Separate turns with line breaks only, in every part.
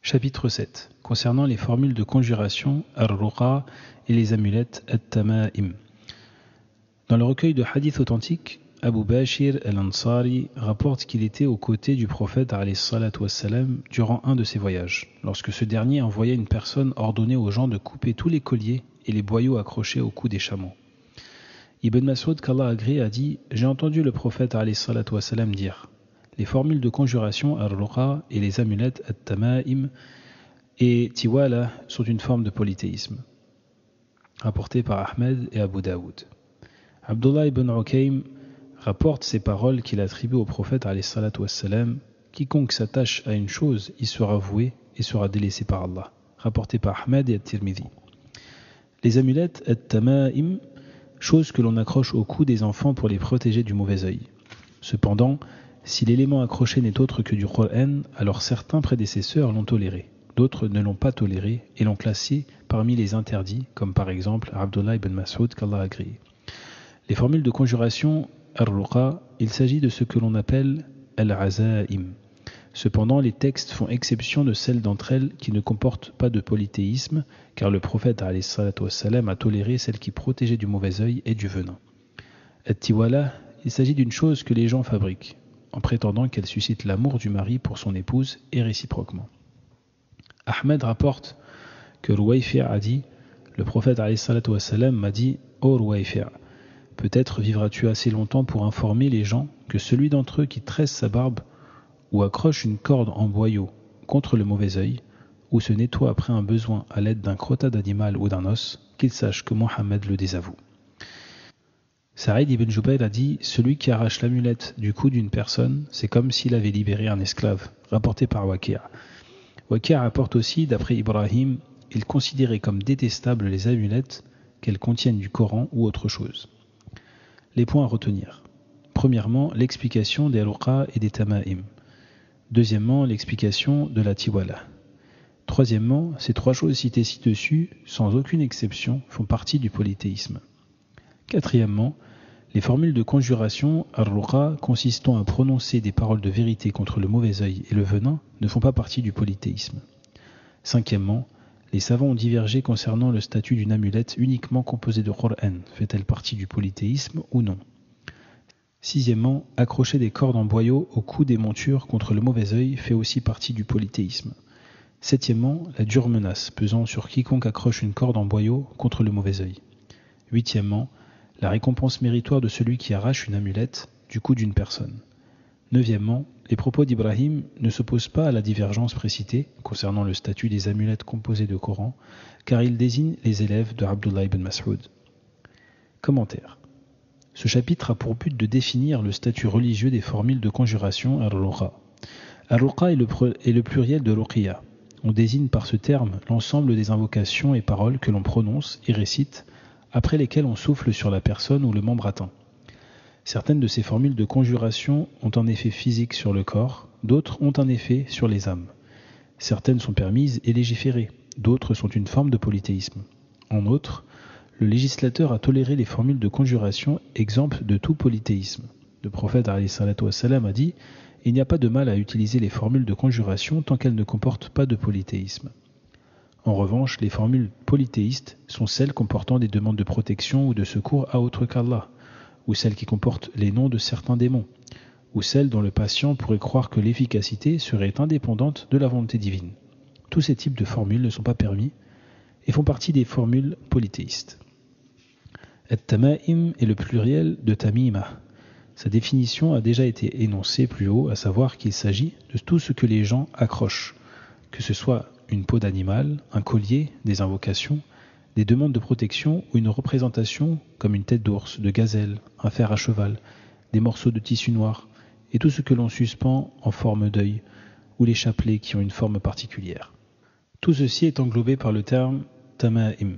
Chapitre 7. Concernant les formules de conjuration, ar-ruqa et les amulettes, at-tama'im. Dans le recueil de hadiths authentiques, Abu Bashir al-Ansari rapporte qu'il était aux côtés du prophète alayhi salatu wassalam durant un de ses voyages, lorsque ce dernier envoyait une personne ordonner aux gens de couper tous les colliers et les boyaux accrochés au cou des chameaux. Ibn Mas'ud, qu'Allah agrée, a dit « J'ai entendu le prophète alayhi salatu wassalam dire « Les formules de conjuration ar-ruqa et les amulettes at-tama'im et tiwala sont une forme de polythéisme. » Rapporté par Ahmed et Abu Daoud. Abdullah ibn Ukaym rapporte ces paroles qu'il attribue au prophète alayhi salatu wassalam « Quiconque s'attache à une chose, y sera voué et sera délaissé par Allah. » Rapporté par Ahmed et At-Tirmidhi. Les amulettes at-tama'im, choses que l'on accroche au cou des enfants pour les protéger du mauvais œil. Cependant, si l'élément accroché n'est autre que du Qur'an, alors certains prédécesseurs l'ont toléré, d'autres ne l'ont pas toléré et l'ont classé parmi les interdits, comme par exemple Abdullah ibn Mas'ud qu'Allah a agréé. Les formules de conjuration ar-ruqa, il s'agit de ce que l'on appelle al-azaim. Cependant, les textes font exception de celles d'entre elles qui ne comportent pas de polythéisme, car le prophète alayhi salatu wassalam a toléré celles qui protégeaient du mauvais œil et du venin. At-tiwala, il s'agit d'une chose que les gens fabriquent, en prétendant qu'elle suscite l'amour du mari pour son épouse et réciproquement. Ahmed rapporte que Ruwayfi' a dit « Le prophète alayhi salatu wassalam m'a dit « Ô Ruwayfi', peut-être vivras-tu assez longtemps pour informer les gens que celui d'entre eux qui tresse sa barbe ou accroche une corde en boyau contre le mauvais œil, ou se nettoie après un besoin à l'aide d'un crottat d'animal ou d'un os, qu'il sache que Mohammed le désavoue. » Saïd ibn Jubayr a dit « Celui qui arrache l'amulette du cou d'une personne, c'est comme s'il avait libéré un esclave », rapporté par Waki'. Waki' rapporte aussi, d'après Ibrahim, il considérait comme détestables les amulettes, qu'elles contiennent du Coran ou autre chose. Les points à retenir. Premièrement, l'explication des ruqa et des tama'im. Deuxièmement, l'explication de la tiwala. Troisièmement, ces trois choses citées ci-dessus, sans aucune exception, font partie du polythéisme. Quatrièmement, les formules de conjuration ar-ruqa consistant à prononcer des paroles de vérité contre le mauvais œil et le venin ne font pas partie du polythéisme. Cinquièmement, les savants ont divergé concernant le statut d'une amulette uniquement composée de Qur'an. Fait-elle partie du polythéisme ou non? Sixièmement, accrocher des cordes en boyau au cou des montures contre le mauvais œil fait aussi partie du polythéisme. Septièmement, la dure menace pesant sur quiconque accroche une corde en boyau contre le mauvais œil. Huitièmement, la récompense méritoire de celui qui arrache une amulette du cou d'une personne. Neuvièmement, les propos d'Ibrahim ne s'opposent pas à la divergence précitée concernant le statut des amulettes composées de Coran, car ils désignent les élèves de Abdullah ibn Mas'ud. Commentaire. Ce chapitre a pour but de définir le statut religieux des formules de conjuration ar-ruqa. Ar-ruqa est le pluriel de ruqya. On désigne par ce terme l'ensemble des invocations et paroles que l'on prononce et récite, après lesquelles on souffle sur la personne ou le membre atteint. Certaines de ces formules de conjuration ont un effet physique sur le corps, d'autres ont un effet sur les âmes. Certaines sont permises et légiférées, d'autres sont une forme de polythéisme. En outre, le législateur a toléré les formules de conjuration exemptes de tout polythéisme. Le prophète alayhi salatu wassalam a dit « Il n'y a pas de mal à utiliser les formules de conjuration tant qu'elles ne comportent pas de polythéisme. » En revanche, les formules polythéistes sont celles comportant des demandes de protection ou de secours à autre qu'Allah, ou celles qui comportent les noms de certains démons, ou celles dont le patient pourrait croire que l'efficacité serait indépendante de la volonté divine. Tous ces types de formules ne sont pas permis et font partie des formules polythéistes. At-tama'im est le pluriel de tamima. Sa définition a déjà été énoncée plus haut, à savoir qu'il s'agit de tout ce que les gens accrochent, que ce soit une peau d'animal, un collier, des invocations, des demandes de protection ou une représentation comme une tête d'ours, de gazelle, un fer à cheval, des morceaux de tissu noir, et tout ce que l'on suspend en forme d'œil, ou les chapelets qui ont une forme particulière. Tout ceci est englobé par le terme tama'im.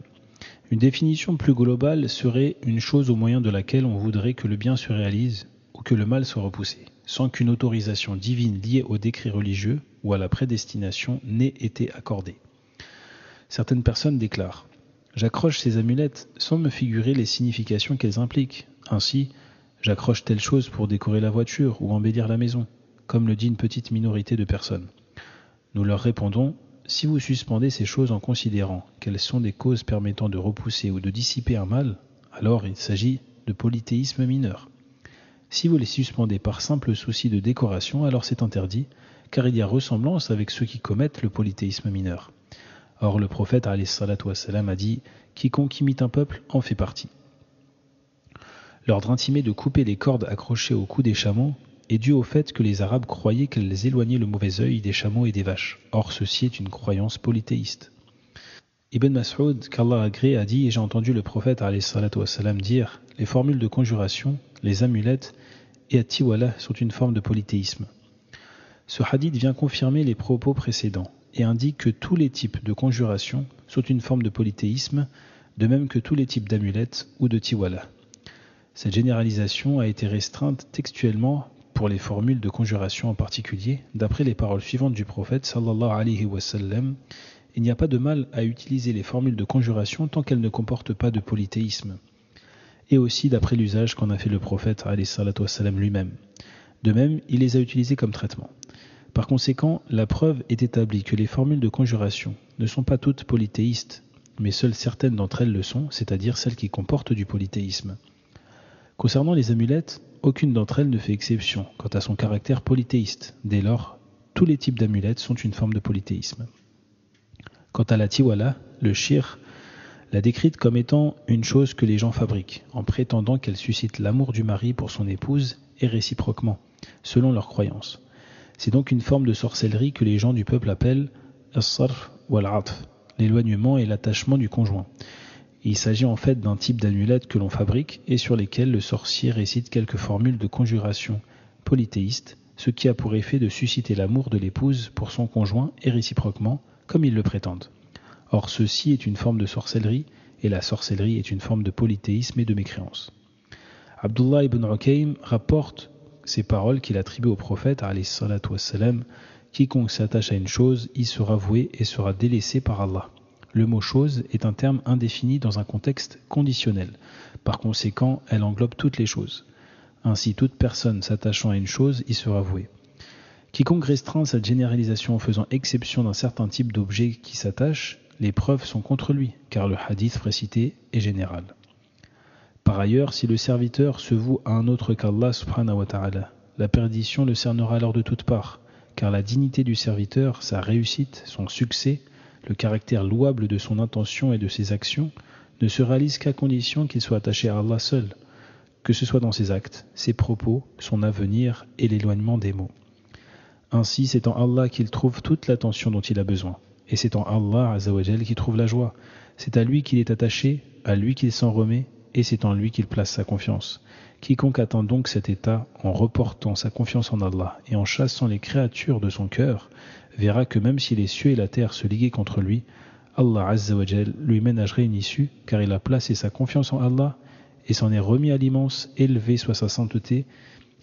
Une définition plus globale serait une chose au moyen de laquelle on voudrait que le bien se réalise ou que le mal soit repoussé, sans qu'une autorisation divine liée au décret religieux ou à la prédestination n'ait été accordée. Certaines personnes déclarent « J'accroche ces amulettes sans me figurer les significations qu'elles impliquent. Ainsi, j'accroche telle chose pour décorer la voiture ou embellir la maison, comme le dit une petite minorité de personnes. » Nous leur répondons si vous suspendez ces choses en considérant qu'elles sont des causes permettant de repousser ou de dissiper un mal, alors il s'agit de polythéisme mineur. Si vous les suspendez par simple souci de décoration, alors c'est interdit, car il y a ressemblance avec ceux qui commettent le polythéisme mineur. Or le prophète alayhi salatu wassalam a dit « Quiconque imite un peuple en fait partie ». L'ordre intimé de couper les cordes accrochées au cou des chameaux est dû au fait que les Arabes croyaient qu'elles éloignaient le mauvais œil des chameaux et des vaches. Or ceci est une croyance polythéiste. Ibn Mas'ud, qu'Allah agrée, a dit, et j'ai entendu le prophète alayhi salatu wassalam dire « Les formules de conjuration, les amulettes et at-tiwala sont une forme de polythéisme ». Ce hadith vient confirmer les propos précédents et indique que tous les types de conjuration sont une forme de polythéisme, de même que tous les types d'amulettes ou de tiwala. Cette généralisation a été restreinte textuellement pour les formules de conjuration en particulier, d'après les paroles suivantes du prophète sallallahu alayhi wa sallam, il n'y a pas de mal à utiliser les formules de conjuration tant qu'elles ne comportent pas de polythéisme. Et aussi d'après l'usage qu'en a fait le prophète alayhi salatu wa sallam lui-même. De même, il les a utilisées comme traitement. Par conséquent, la preuve est établie que les formules de conjuration ne sont pas toutes polythéistes, mais seules certaines d'entre elles le sont, c'est-à-dire celles qui comportent du polythéisme. Concernant les amulettes, aucune d'entre elles ne fait exception quant à son caractère polythéiste. Dès lors, tous les types d'amulettes sont une forme de polythéisme. Quant à la tiwala, le shir l'a décrite comme étant une chose que les gens fabriquent, en prétendant qu'elle suscite l'amour du mari pour son épouse et réciproquement, selon leurs croyances. C'est donc une forme de sorcellerie que les gens du peuple appellent as-sarf wal-'atf, l'éloignement et l'attachement du conjoint. Il s'agit en fait d'un type d'amulette que l'on fabrique et sur lesquelles le sorcier récite quelques formules de conjuration polythéiste, ce qui a pour effet de susciter l'amour de l'épouse pour son conjoint et réciproquement, comme ils le prétendent. Or ceci est une forme de sorcellerie et la sorcellerie est une forme de polythéisme et de mécréance. Abdullah ibn Ukaym rapporte ces paroles qu'il attribue au prophète alayhi salatu wassalam, quiconque s'attache à une chose y sera voué et sera délaissé par Allah. Le mot chose est un terme indéfini dans un contexte conditionnel. Par conséquent, elle englobe toutes les choses. Ainsi, toute personne s'attachant à une chose y sera vouée. Quiconque restreint cette généralisation en faisant exception d'un certain type d'objet qui s'attache, les preuves sont contre lui, car le hadith précité est général. Par ailleurs, si le serviteur se voue à un autre qu'Allah subhanahu wa ta'ala, la perdition le cernera alors de toutes parts, car la dignité du serviteur, sa réussite, son succès, le caractère louable de son intention et de ses actions ne se réalise qu'à condition qu'il soit attaché à Allah seul, que ce soit dans ses actes, ses propos, son avenir et l'éloignement des maux. Ainsi, c'est en Allah qu'il trouve toute l'attention dont il a besoin, et c'est en Allah Azzawajal qu'il trouve la joie. C'est à lui qu'il est attaché, à lui qu'il s'en remet, et c'est en lui qu'il place sa confiance. Quiconque atteint donc cet état en reportant sa confiance en Allah et en chassant les créatures de son cœur, verra que même si les cieux et la terre se liguaient contre lui, Allah Azzawajal lui ménagerait une issue, car il a placé sa confiance en Allah et s'en est remis à l'immense, élevé soit sa sainteté,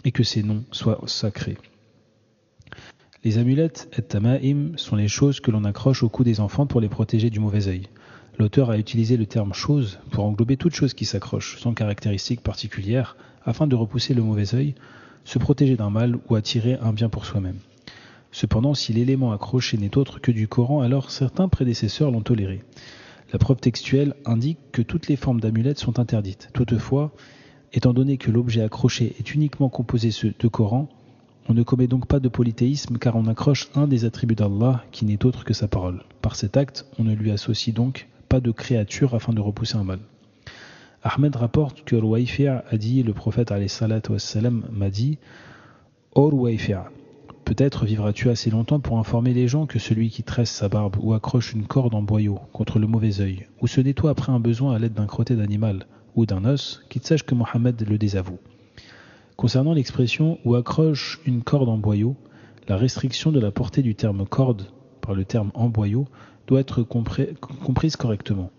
et que ses noms soient sacrés. Les amulettes et tamaim sont les choses que l'on accroche au cou des enfants pour les protéger du mauvais œil. L'auteur a utilisé le terme chose pour englober toute chose qui s'accroche, sans caractéristique particulière, afin de repousser le mauvais œil, se protéger d'un mal ou attirer un bien pour soi-même. Cependant, si l'élément accroché n'est autre que du Coran, alors certains prédécesseurs l'ont toléré. La preuve textuelle indique que toutes les formes d'amulettes sont interdites. Toutefois, étant donné que l'objet accroché est uniquement composé de Coran, on ne commet donc pas de polythéisme car on accroche un des attributs d'Allah qui n'est autre que sa parole. Par cet acte, on ne lui associe donc pas de créature afin de repousser un mal. Ahmed rapporte que Ruwayfi' a dit, le prophète alayhi salatu wassalam m'a dit « O Ruwayfi', peut-être vivras-tu assez longtemps pour informer les gens que celui qui tresse sa barbe ou accroche une corde en boyau contre le mauvais œil, ou se nettoie après un besoin à l'aide d'un crotté d'animal ou d'un os, qu'il sache que Mohammed le désavoue. » Concernant l'expression « ou accroche une corde en boyau », la restriction de la portée du terme « corde » par le terme « en boyau » doit être comprise correctement.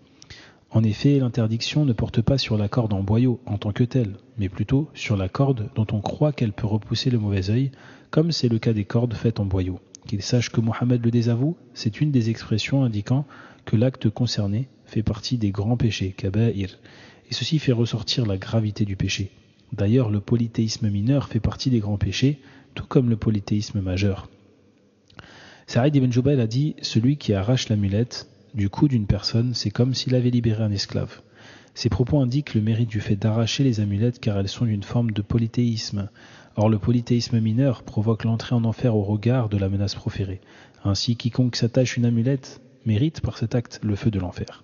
En effet, l'interdiction ne porte pas sur la corde en boyau en tant que telle, mais plutôt sur la corde dont on croit qu'elle peut repousser le mauvais œil, comme c'est le cas des cordes faites en boyau. Qu'il sache que Mohammed le désavoue, c'est une des expressions indiquant que l'acte concerné fait partie des grands péchés, kaba'ir, et ceci fait ressortir la gravité du péché. D'ailleurs, le polythéisme mineur fait partie des grands péchés, tout comme le polythéisme majeur. Saïd ibn Jubayr a dit « Celui qui arrache l'amulette du cou d'une personne, c'est comme s'il avait libéré un esclave. » Ces propos indiquent le mérite du fait d'arracher les amulettes car elles sont une forme de polythéisme. Or le polythéisme mineur provoque l'entrée en enfer au regard de la menace proférée. Ainsi, quiconque s'attache une amulette mérite par cet acte le feu de l'enfer.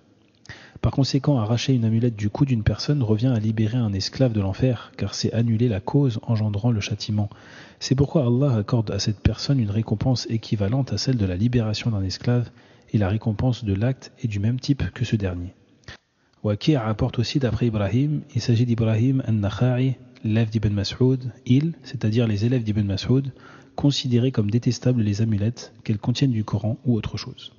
Par conséquent, arracher une amulette du cou d'une personne revient à libérer un esclave de l'enfer, car c'est annuler la cause engendrant le châtiment. C'est pourquoi Allah accorde à cette personne une récompense équivalente à celle de la libération d'un esclave, et la récompense de l'acte est du même type que ce dernier. Waqi' rapporte aussi d'après Ibrahim, il s'agit d'Ibrahim al-Nakha'i, l'élève d'Ibn Mas'ud, c'est-à-dire les élèves d'Ibn Mas'ud, considéraient comme détestables les amulettes, qu'elles contiennent du Coran ou autre chose.